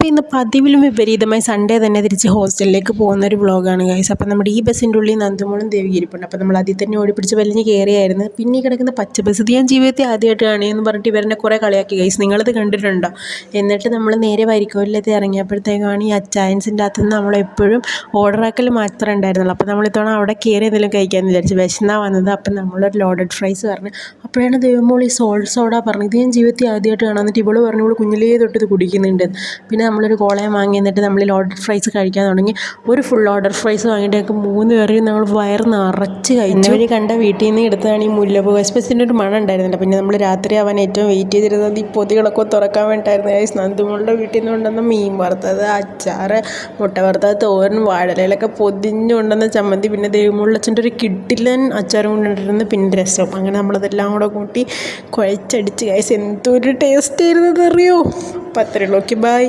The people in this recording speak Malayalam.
അപ്പോൾ ഇന്ന് പതിവിലും വിപരീതമായി സൺഡേ തന്നെ തിരിച്ച് ഹോസ്റ്റലിലേക്ക് പോകുന്ന ഒരു വ്ളോഗാണ് ഗൈസ്. അപ്പോൾ നമ്മുടെ ഈ ബസ്സിൻ്റെ ഉള്ളിൽ നന്ദുമോളും ദേവി ഇരിപ്പുണ്ട്. അപ്പോൾ നമ്മൾ അതിൽ തന്നെ ഓടിപ്പിടിച്ച് വലിഞ്ഞ് കയറിയായിരുന്നു. പിന്നെ ഈ കിടക്കുന്ന പച്ച ബസ് ഇത് ഞാൻ ജീവിതത്തിൽ ആദ്യമായിട്ട് കാണുകയെന്ന് പറഞ്ഞിട്ട് ഇവരെന്നെ കുറേ കളിയാക്കി ഗൈസ്, നിങ്ങളത് കണ്ടിട്ടുണ്ടോ? എന്നിട്ട് നമ്മൾ നേരെ വരിക്കോലിലെത്തി ഇറങ്ങിയപ്പോഴത്തേക്കാണ് ഈ അച്ചായൻസിൻ്റെ അകത്ത് നിന്ന് നമ്മളെപ്പോഴും ഓർഡറാക്കൽ മാത്രമേ ഉണ്ടായിരുന്നുള്ളൂ. അപ്പോൾ നമ്മൾ ഇത്തവണ അവിടെ കയറി എന്തെങ്കിലും കഴിക്കാമെന്ന് വിചാരിച്ചു. വിശന്നാ വന്നത്. അപ്പം നമ്മളൊരു ലോഡഡ് ഫ്രൈസ് പറഞ്ഞു. അപ്പോഴാണ് ദൈവമോൾ ഈ സോൾട്ട് സോഡ പറഞ്ഞു. ഇത് ഞാൻ ജീവിതത്തിൽ ആദ്യമായിട്ട് കാണാം. എന്നിട്ട് ഇവള് പറഞ്ഞു ഇവള് കുഞ്ഞിലേ തൊട്ട് ഇത് കുടിക്കുന്നുണ്ട്. പിന്നെ നമ്മളൊരു കോളയും വാങ്ങി. എന്നിട്ട് നമ്മൾ ലോഡഡ് ഫ്രൈസ് കഴിക്കാൻ തുടങ്ങി. ഒരു ഫുൾ ഓർഡർ ഫ്രൈസ് വാങ്ങിയിട്ട് ഞങ്ങൾക്ക് 3 പേരും നമ്മൾ വയറ് നിറച്ച് കഴിച്ചു. വഴി കണ്ട വീട്ടിൽ നിന്ന് എടുത്തതാണ് ഈ മുല്ലപ്പൂ. എക്സ്പ്രസിൻ്റെ ഒരു മണം ഉണ്ടായിരുന്നില്ല. പിന്നെ നമ്മൾ രാത്രി ആവാൻ ഏറ്റവും വെയിറ്റ് ചെയ്തിരുന്നത് ഈ പൊതികളൊക്കെ തുറക്കാൻ വേണ്ടിയിട്ടായിരുന്നു ഗൈസ്. നന്ദുമോളുടെ വീട്ടിൽ നിന്ന് കൊണ്ടുവന്ന മീൻ വറുത്തത്, അച്ചാറ്, മുട്ട വറുത്തത്, തോരൻ, വാഴയിലൊക്കെ പൊതിഞ്ഞ് കൊണ്ടുവന്ന ചമ്മന്തി, പിന്നെ ദേവിമോളച്ഛൻ്റെ ഒരു കിഡിലൻ അച്ചാറും കൊണ്ടുവന്നിരുന്നു, പിന്നെ രസം. അങ്ങനെ നമ്മളതെല്ലാം കൂടെ കൂട്ടി കുഴച്ചടിച്ച് ഗൈസ് എന്തൊരു ടേസ്റ്റ് ആയിരുന്നത് അറിയോ. അപ്പോൾ അത്രയേ ഉള്ളൂ. Okay, by.